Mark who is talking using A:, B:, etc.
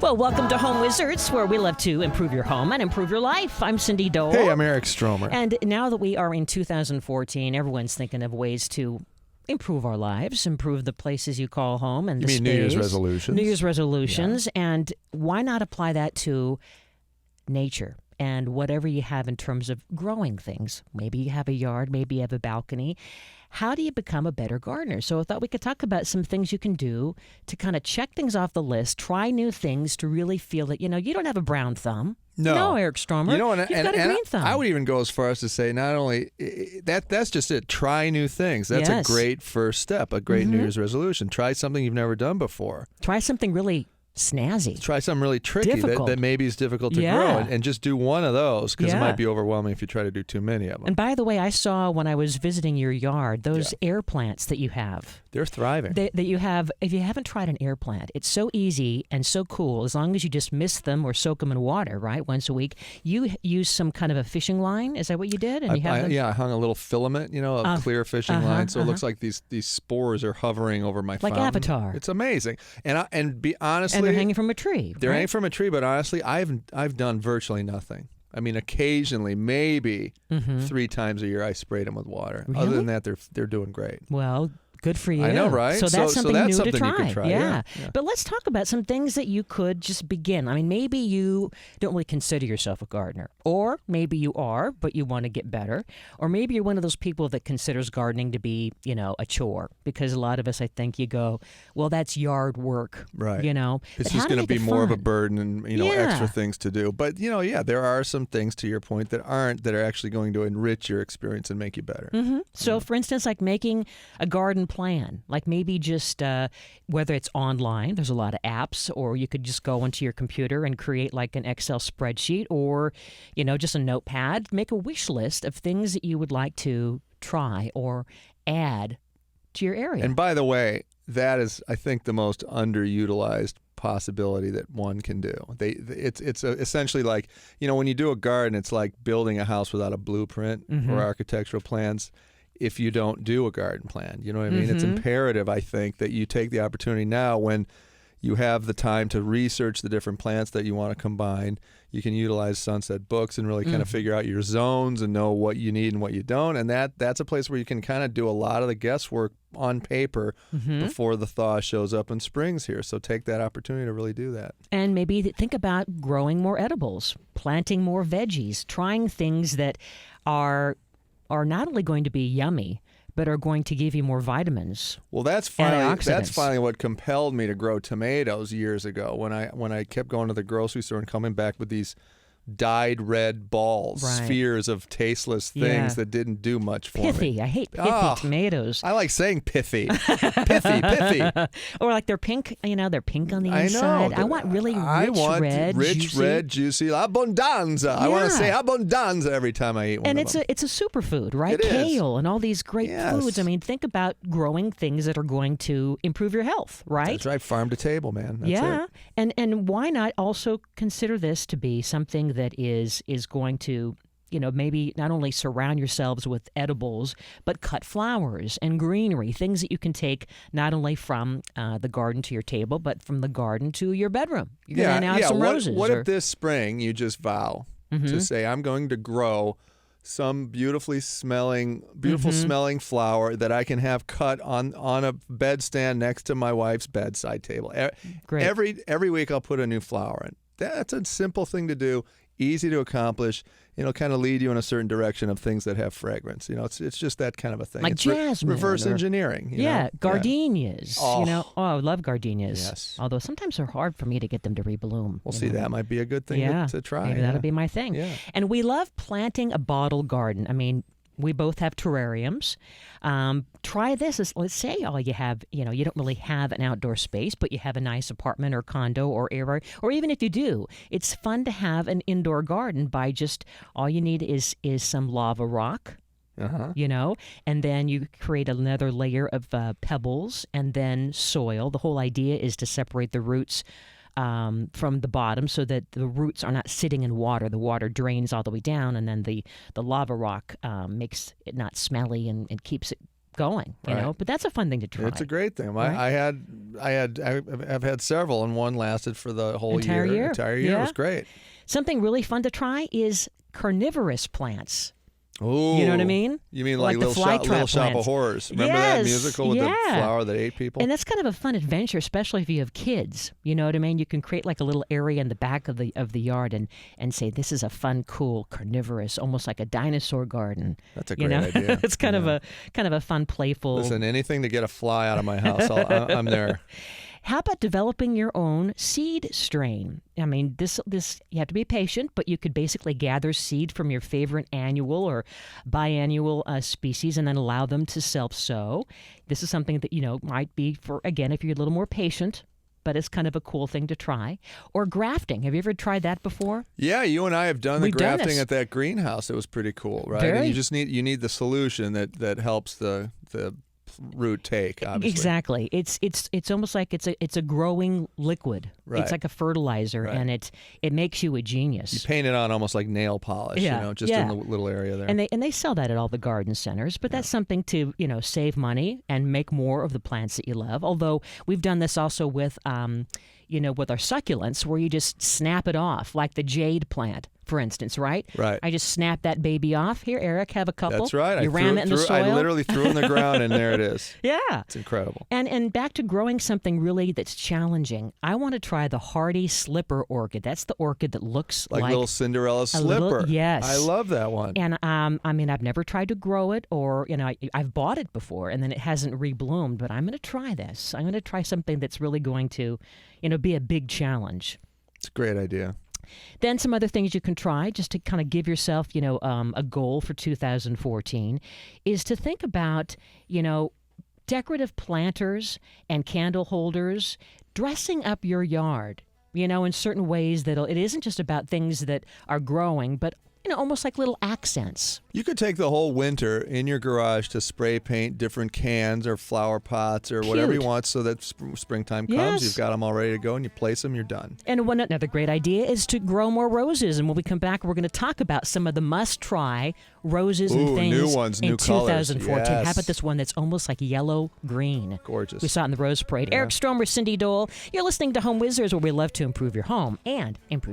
A: Well, welcome to Home Wizards, where we love to improve your home and improve your life. I'm Cindy Dole.
B: Hey, I'm Eric Stromer.
A: And now that we are in 2014, everyone's thinking of ways to improve our lives, improve the places you call home and
B: You
A: the
B: mean
A: space.
B: New Year's resolutions?
A: New Year's resolutions. And why not apply that to nature and whatever you have in terms of growing things? Maybe you have a yard, maybe you have a balcony. How do you become a better gardener? So I thought we could talk about some things you can do to kind of check things off the list, try new things to really feel that, you don't have a brown thumb.
B: No,
A: Eric Stromer. You've got a green thumb.
B: I would even go as far as to say not only that's just it. Try new things. That's
A: Yes.
B: a great first step, a great New Year's resolution. Try something you've never done before.
A: Try something really snazzy.
B: Try something really tricky that maybe is difficult to grow, and just do one of those because it might be overwhelming if you try to do too many of them.
A: And by the way, I saw when I was visiting your yard, those air plants that you have.
B: They're thriving.
A: That you have. If you haven't tried an air plant, it's so easy and so cool. As long as you just mist them or soak them in water, right, once a week. You use some kind of a fishing line. Is that what you did? And
B: I hung a little filament, a clear fishing line, so it looks like these spores are hovering over my
A: like
B: fountain.
A: Avatar.
B: It's amazing. And be honestly,
A: and they're hanging from a tree.
B: They're
A: right?
B: hanging from a tree, but honestly, I've done virtually nothing. I mean, occasionally, maybe 3 times a year, I sprayed them with water.
A: Really?
B: Other than that, they're doing great.
A: Well, good for you.
B: I know, right?
A: So that's something new
B: something
A: to try.
B: you can try. Yeah.
A: But let's talk about some things that you could just begin. I mean, maybe you don't really consider yourself a gardener, or maybe you are, but you want to get better, or maybe you're one of those people that considers gardening to be, a chore, because a lot of us, I think, you go, well, that's yard work,
B: right?
A: But
B: It's just going to be more of a burden and extra things to do. But there are some things, to your point, that are actually going to enrich your experience and make you better.
A: So, for instance, like making a garden plan, like maybe just whether it's online, there's a lot of apps, or you could just go onto your computer and create like an Excel spreadsheet, or just a notepad. Make a wish list of things that you would like to try or add to your area.
B: And by the way, that is, I think, the most underutilized possibility that one can do. It's essentially like, when you do a garden, it's like building a house without a blueprint or architectural plans. If you don't do a garden plan, you know what I mean? It's imperative, I think, that you take the opportunity now when you have the time to research the different plants that you want to combine. You can utilize Sunset Books and really kind of figure out your zones and know what you need and what you don't. And that's a place where you can kind of do a lot of the guesswork on paper before the thaw shows up in springs here. So take that opportunity to really do that.
A: And maybe think about growing more edibles, planting more veggies, trying things that are not only going to be yummy, but are going to give you more vitamins.
B: Well, that's finally what compelled me to grow tomatoes years ago when I kept going to the grocery store and coming back with these dyed red balls, spheres of tasteless things that didn't do much for me.
A: Pithy. I hate pithy tomatoes.
B: I like saying pithy. pithy.
A: Or like they're pink, they're pink on the
B: I
A: inside.
B: know.
A: I want really rich,
B: red, juicy, abundanza. Yeah. I want to say abundanza every time I eat one
A: and
B: of them.
A: it's a superfood, right?
B: It
A: Kale and all these great
B: Yes.
A: foods. I mean, think about growing things that are going to improve your health, right?
B: That's right. Farm to table, man. That's it.
A: And why not also consider this to be something that is going to, maybe not only surround yourselves with edibles, but cut flowers and greenery, things that you can take not only from the garden to your table, but from the garden to your bedroom. You're going to have some roses.
B: What if this spring you just vow to say, I'm going to grow some beautiful smelling flower that I can have cut on a bedstand next to my wife's bedside table.
A: Great.
B: Every week I'll put a new flower in. That's a simple thing to do, easy to accomplish. It'll kind of lead you in a certain direction of things that have fragrance. It's just that kind of a thing.
A: Like
B: it's
A: jasmine.
B: Reverse engineering.
A: Gardenias.
B: Oh.
A: I love gardenias.
B: Yes.
A: Although sometimes they're hard for me to get them to rebloom.
B: We'll see. That might be a good thing to try.
A: Maybe that'll be my thing.
B: Yeah.
A: And we love planting a bottle garden. I mean, we both have terrariums. Try this. Let's say all you have, you don't really have an outdoor space, but you have a nice apartment or condo or area, or even if you do, it's fun to have an indoor garden by just all you need is some lava rock. And then you create another layer of pebbles and then soil. The whole idea is to separate the roots from the bottom so that the roots are not sitting in water. The water drains all the way down, and then the lava rock makes it not smelly and keeps it going, you know. But that's a fun thing to try.
B: It's a great thing.
A: Right?
B: I had I've had several, and one lasted for the whole
A: Entire year.
B: Entire year. It
A: Yeah.
B: was great.
A: Something really fun to try is carnivorous plants.
B: Oh,
A: You know what I mean?
B: You mean
A: Like
B: like,
A: the
B: Little
A: flytrap
B: Shop of
A: plants.
B: Horrors? Remember that
A: Yes,
B: musical with the
A: yeah.
B: flower that ate people?
A: And that's kind of a fun adventure, especially if you have kids. You know what I mean? You can create like a little area in the back of the yard and say this is a fun, cool, carnivorous, almost like a dinosaur garden.
B: That's a
A: You
B: great
A: know,
B: idea.
A: it's kind
B: Yeah.
A: of a fun, playful.
B: Listen, anything to get a fly out of my house, I'm there.
A: How about developing your own seed strain? I mean, this you have to be patient, but you could basically gather seed from your favorite annual or biannual species and then allow them to self-sow. This is something that, might be for, again, if you're a little more patient, but it's kind of a cool thing to try. Or grafting. Have you ever tried that before?
B: Yeah, you and I have done the
A: We've done
B: grafting
A: this.
B: at that greenhouse. It was pretty cool, right?
A: Very.
B: And you just need the solution that helps the root take, obviously.
A: Exactly. It's almost like it's a growing liquid.
B: Right.
A: It's like a fertilizer,
B: Right.
A: and it makes you a
B: You
A: genius.
B: paint it on almost like nail polish,
A: Yeah,
B: just
A: yeah.
B: in the little area there.
A: And they sell that at all the garden centers, but that's something to save money and make more of the plants that you love. Although we've done this also with with our succulents, where you just snap it off, like the jade plant, for instance, right?
B: Right.
A: I just snap that baby off. Here, Eric, have a couple.
B: That's right.
A: You ram it in the soil.
B: I literally threw it in the ground, and there it is.
A: Yeah.
B: It's incredible.
A: And back to growing something really that's challenging. I want to try the hardy slipper orchid. That's the orchid that looks
B: Like little Cinderella slipper.
A: little- yes.
B: I love that one.
A: And I've never tried to grow it, or I've bought it before, and then it hasn't rebloomed. But I'm going to try this. I'm going to try something that's really going to, be a big challenge.
B: It's a great idea.
A: Then some other things you can try just to kind of give yourself, a goal for 2014 is to think about, decorative planters and candle holders, dressing up your yard, in certain ways it isn't just about things that are growing, but almost like little accents.
B: You could take the whole winter in your garage to spray paint different cans or flower pots or whatever you
A: Cute.
B: want, so that springtime comes,
A: Yes.
B: you've got them all ready to go, and you place them, you're done.
A: And another great idea is to grow more roses. And when we come back, we're going to talk about some of the must-try roses and
B: Ooh,
A: things
B: new ones,
A: in
B: new colors.
A: 2014. How
B: Yes.
A: about this one that's almost like yellow-green?
B: Gorgeous.
A: We saw it in the Rose Parade.
B: Yeah.
A: Eric Stromer, Cindy Dole. You're listening to Home Wizards, where we love to improve your home and improve